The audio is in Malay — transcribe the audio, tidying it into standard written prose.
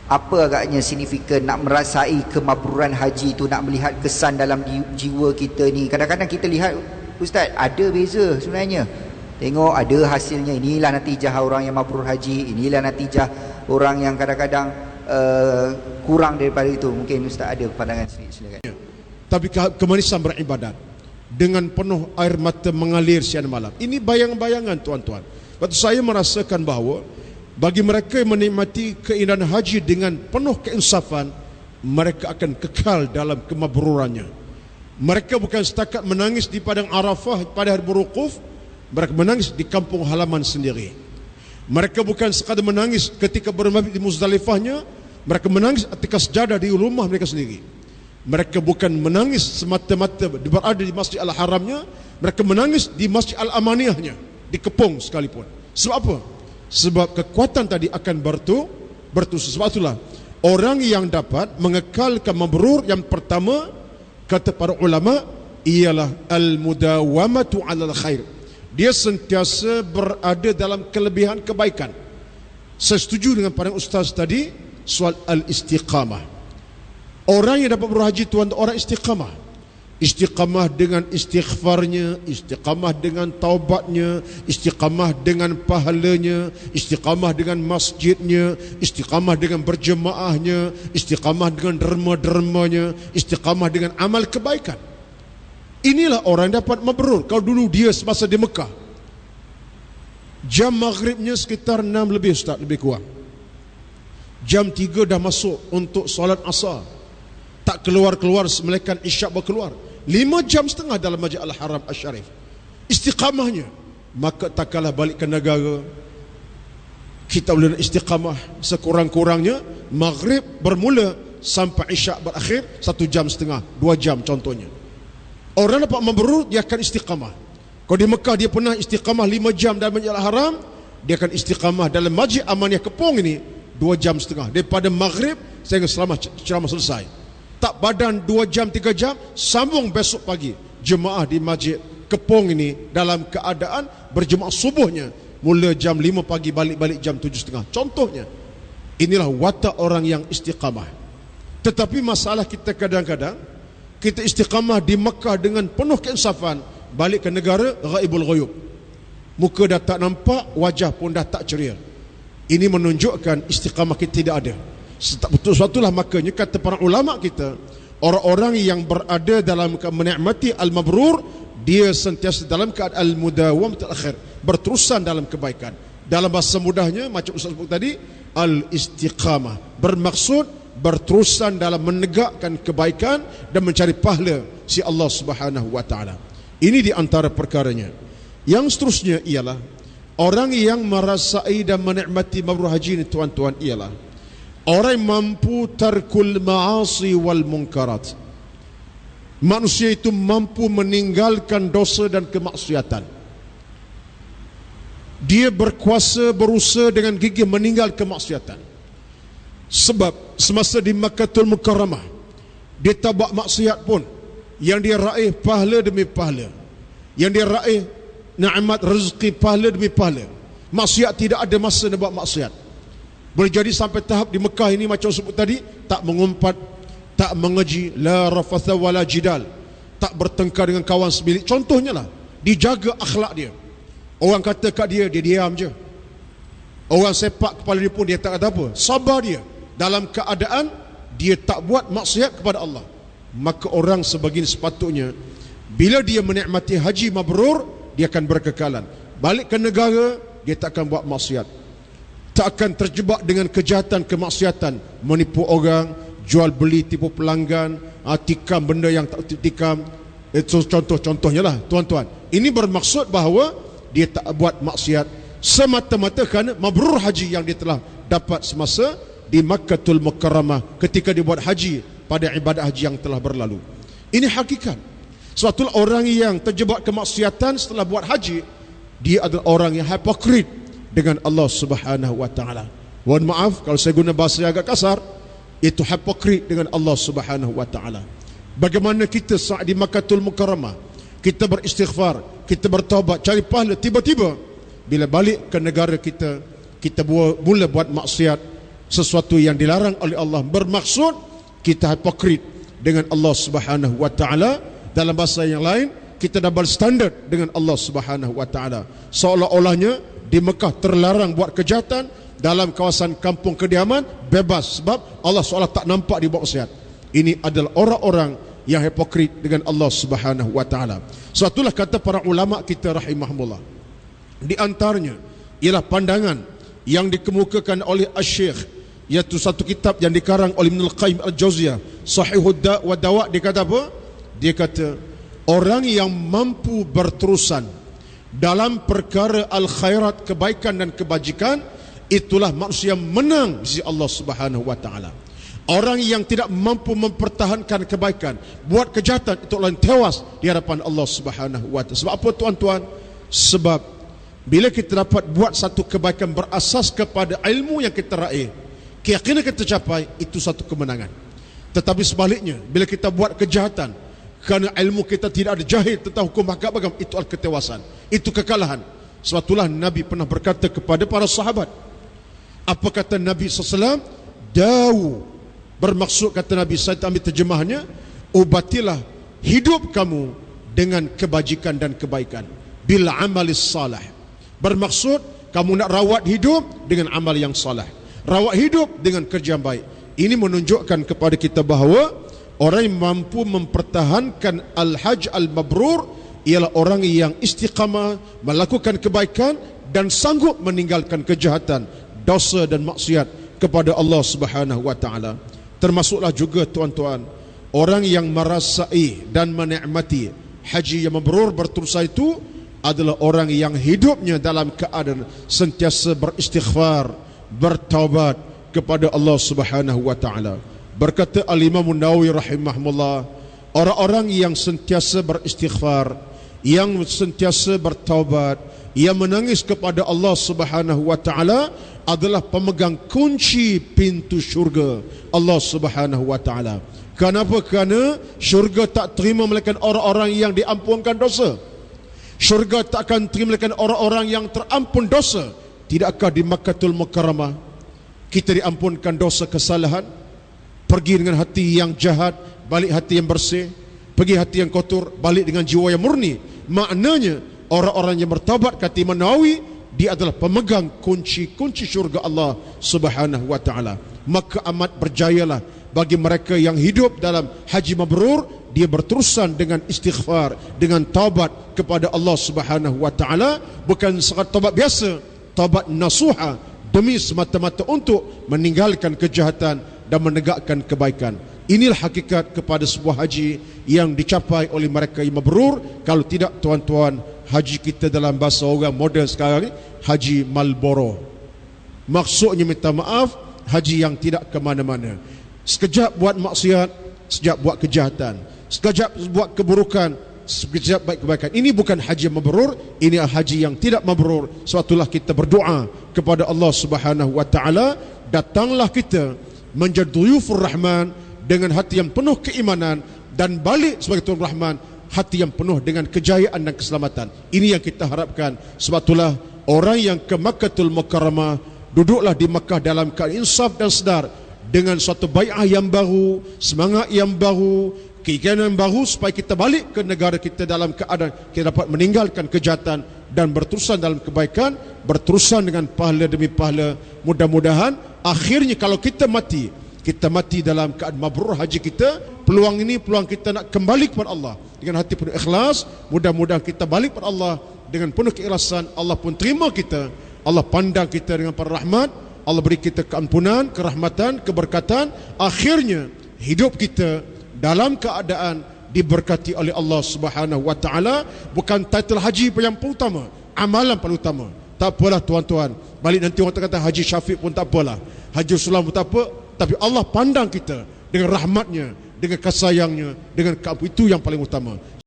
Apa agaknya signifikan nak merasai kemabruran haji tu, nak melihat kesan dalam jiwa kita ni? Kadang-kadang kita lihat, Ustaz, ada beza sebenarnya. Tengok ada hasilnya, inilah natijah orang yang mabrur haji, inilah natijah orang yang kadang-kadang kurang daripada itu. Mungkin Ustaz ada pandangan sedikit, silakan. Tapi kemanisan beribadat dengan penuh air mata mengalir siang malam, ini bayang-bayangan tuan-tuan. Waktu saya merasakan bahawa bagi mereka yang menikmati keindahan haji dengan penuh keinsafan, mereka akan kekal dalam kemabrurannya. Mereka bukan setakat menangis di padang Arafah pada hari berwukuf, mereka menangis di kampung halaman sendiri. Mereka bukan sekadar menangis ketika bermabit di Muzdalifahnya, mereka menangis ketika sejadah di rumah mereka sendiri. Mereka bukan menangis semata-mata berada di Masjid Al-Haramnya, mereka menangis di Masjid Al-Amaniyahnya, di Kepong sekalipun. Sebab apa? Sebab kekuatan tadi akan bertusuk. Sebab itulah orang yang dapat mengekalkan mabrur, yang pertama kata para ulama ialah al-mudawamatu 'alal khair. Dia sentiasa berada dalam kelebihan kebaikan. Saya setuju dengan para ustaz tadi soal al-istiqamah. Orang yang dapat berhaji tuan, orang istiqamah. Istiqamah dengan istighfarnya, istiqamah dengan taubatnya, istiqamah dengan pahalanya, istiqamah dengan masjidnya, istiqamah dengan berjemaahnya, istiqamah dengan derma-dermanya, istiqamah dengan amal kebaikan. Inilah orang yang dapat mabrur. Kalau dulu dia semasa di Mekah, jam maghribnya sekitar 6 lebih, Ustaz, lebih kurang. Jam 3 dah masuk untuk solat asar. Tak keluar-keluar semelekan isyak berkeluar. 5.5 jam dalam Masjid Al-Haram Asy-Syarif. Istiqamahnya. Maka tak kalah balik ke negara, kita boleh istiqamah sekurang-kurangnya maghrib bermula sampai isyak berakhir 1.5 jam, 2 jam contohnya. Orang dapat mabrur, dia akan istiqamah. Kalau di Mekah dia pernah istiqamah 5 jam dalam Masjid Al-Haram, dia akan istiqamah dalam Masjid Amaniyah Kepong ini 2.5 jam. Daripada maghrib sehingga selama ceramah selesai. Tak badan 2 jam 3 jam, sambung besok pagi jemaah di Masjid Kepong ini dalam keadaan berjemaah subuhnya mula jam 5 pagi, balik jam 7.30. Contohnya, inilah watak orang yang istiqamah. Tetapi masalah kita kadang-kadang, kita istiqamah di Mekah dengan penuh keinsafan, balik ke negara ghaibul ghuyub, muka dah tak nampak, wajah pun dah tak ceria. Ini menunjukkan istiqamah kita tidak ada. Betul-betullah makanya kata para ulama kita, orang-orang yang berada dalam menikmati al-mabrur, dia sentiasa dalam keadaan al-mudawamatul akhir, berterusan dalam kebaikan. Dalam bahasa mudahnya, macam Ustaz sebut tadi, al-istiqamah, bermaksud berterusan dalam menegakkan kebaikan dan mencari pahala si Allah Subhanahu wa taala. Ini di antara perkaranya. Yang seterusnya ialah orang yang merasai dan menikmati mabrur haji ini tuan-tuan, ialah orang yang mampu tarkul ma'asi wal munkarat. Manusia itu mampu meninggalkan dosa dan kemaksiatan. Dia berkuasa, berusaha dengan gigih meninggal kemaksiatan. Sebab semasa di Makkahul Mukarramah, dia tak buat maksiat pun. Yang dia raih pahala demi pahala. Yang dia raih nikmat rezeki pahala demi pahala. Maksiat tidak ada masa nak buat maksiat. Boleh jadi sampai tahap di Mekah ini macam sebut tadi, tak mengumpat, tak mengeji, la rafatha wala jidal, tak bertengkar dengan kawan sebilik. Contohnya lah, dijaga akhlak dia. Orang kata kat dia, dia diam je. Orang sepak kepala dia pun dia tak kata apa. Sabar dia dalam keadaan dia tak buat maksiat kepada Allah. Maka orang sebegini sepatutnya, bila dia menikmati haji mabrur, dia akan berkekalan. Balik ke negara, dia tak akan buat maksiat. Tak akan terjebak dengan kejahatan, kemaksiatan, menipu orang, jual beli, tipu pelanggan, tikam benda yang tak tikam. Itu contoh-contohnya lah tuan-tuan. Ini bermaksud bahawa dia tak buat maksiat semata-mata kerana mabrur haji yang dia telah dapat semasa di Makkahul Mukarramah ketika dia buat haji pada ibadat haji yang telah berlalu. Ini hakikat. Sebab itulah orang yang terjebak kemaksiatan setelah buat haji, dia adalah orang yang hipokrit dengan Allah Subhanahu wa taala. Mohon maaf kalau saya guna bahasa yang agak kasar, itu hipokrit dengan Allah Subhanahu wa taala. Bagaimana kita saat di Makkahul Mukarramah, kita beristighfar, kita bertaubat, cari pahala, tiba-tiba bila balik ke negara kita, kita mula buat maksiat, sesuatu yang dilarang oleh Allah, bermaksud kita hipokrit dengan Allah Subhanahu wa taala. Dalam bahasa yang lain, kita double standard dengan Allah Subhanahu wa taala. Seolah-olahnya di Mekah terlarang buat kejahatan, dalam kawasan kampung kediaman bebas sebab Allah seolah tak nampak di buat maksiat. Ini adalah orang-orang yang hipokrit dengan Allah Subhanahu wa taala. Sebab itulah kata para ulama kita rahimahumullah, di antaranya ialah pandangan yang dikemukakan oleh Asy-Syaikh, iaitu satu kitab yang dikarang oleh Ibnul Qayyim Al-Jauziyah, Sahihud Da' wa Dawa'. Dia kata apa? Dia kata orang yang mampu berterusan dalam perkara al-khairat, kebaikan dan kebajikan, itulah manusia menang di sisi Allah Subhanahu wa taala. Orang yang tidak mampu mempertahankan kebaikan, buat kejahatan, itu orang tewas di hadapan Allah Subhanahu wa taala. Sebab apa tuan-tuan? Sebab bila kita dapat buat satu kebaikan berasas kepada ilmu yang kita raih, keyakinan kita capai, itu satu kemenangan. Tetapi sebaliknya, bila kita buat kejahatan kerana ilmu kita tidak ada, jahil tentang hukum agama, itu adalah ketewasan, itu kekalahan. Sebab itulah Nabi pernah berkata kepada para sahabat, apa kata Nabi SAW? Dawu, bermaksud kata Nabi, saya ambil terjemahannya, ubatilah hidup kamu dengan kebajikan dan kebaikan, bil amalis salah. Bermaksud kamu nak rawat hidup dengan amal yang salah, rawat hidup dengan kerja yang baik. Ini menunjukkan kepada kita bahawa orang yang mampu mempertahankan al-hajj al-mabrur ialah orang yang istiqamah melakukan kebaikan dan sanggup meninggalkan kejahatan, dosa dan maksiat kepada Allah Subhanahu wa taala. Termasuklah juga tuan-tuan, orang yang merasai dan menikmati haji yang mabrur berterusan itu adalah orang yang hidupnya dalam keadaan sentiasa beristighfar, bertaubat kepada Allah Subhanahu wa taala. Berkata Al-Imam An-Nawawi rahimahullah, orang-orang yang sentiasa beristighfar, yang sentiasa bertaubat, yang menangis kepada Allah Subhanahu wa taala adalah pemegang kunci pintu syurga Allah Subhanahu wa taala. Kenapa? Kerana syurga tak terima melainkan orang-orang yang diampunkan dosa. Syurga tak akan terima melainkan orang-orang yang terampun dosa. Tidakkah di Makkahul Mukarramah kita diampunkan dosa kesalahan? Pergi dengan hati yang jahat, balik hati yang bersih. Pergi hati yang kotor, balik dengan jiwa yang murni. Maknanya orang-orang yang bertaubat, kata Imam Nawawi, dia adalah pemegang kunci-kunci syurga Allah Subhanahu wa taala. Maka amat berjayalah bagi mereka yang hidup dalam haji mabrur, dia berterusan dengan istighfar, dengan taubat kepada Allah Subhanahu wa taala, bukan sekadar taubat biasa, taubat nasuha, demi semata-mata untuk meninggalkan kejahatan dan menegakkan kebaikan. Inilah hakikat kepada sebuah haji yang dicapai oleh mereka yang mabrur. Kalau tidak tuan-tuan, haji kita dalam bahasa orang moden sekarang ni, haji Marlboro. Maksudnya minta maaf, haji yang tidak ke mana-mana. Sekejap buat maksiat, sekejap buat kejahatan, sekejap buat keburukan, sekejap baik kebaikan. Ini bukan haji mabrur, ini haji yang tidak mabrur. Sebab itulah kita berdoa kepada Allah Subhanahu wa taala, datanglah kita menjadi duyufur rahman dengan hati yang penuh keimanan, dan balik sebagai tuan rahman, hati yang penuh dengan kejayaan dan keselamatan. Ini yang kita harapkan. Sebab itulah orang yang ke Makkahul Mukarramah, duduklah di Makkah dalam keadaan insaf dan sedar, dengan suatu bai'ah yang baru, semangat yang baru, keinginan baru, supaya kita balik ke negara kita dalam keadaan kita dapat meninggalkan kejahatan dan berterusan dalam kebaikan, berterusan dengan pahala demi pahala. Mudah-mudahan akhirnya kalau kita mati dalam keadaan mabrur haji kita. Peluang ini peluang kita nak kembali kepada Allah dengan hati penuh ikhlas. Mudah-mudahan kita balik kepada Allah dengan penuh keikhlasan. Allah pun terima kita, Allah pandang kita dengan rahmat, Allah beri kita keampunan, kerahmatan, keberkatan. Akhirnya hidup kita dalam keadaan diberkati oleh Allah Subhanahu wa taala. Bukan title haji yang paling utama, amalan paling utama. Tak apalah tuan-tuan, balik nanti orang kata Haji Syafiq pun tak apalah, Haji Sulam pun tak apa. Tapi Allah pandang kita dengan rahmatnya, dengan kasih sayangnya, dengan keampunan. Itu yang paling utama.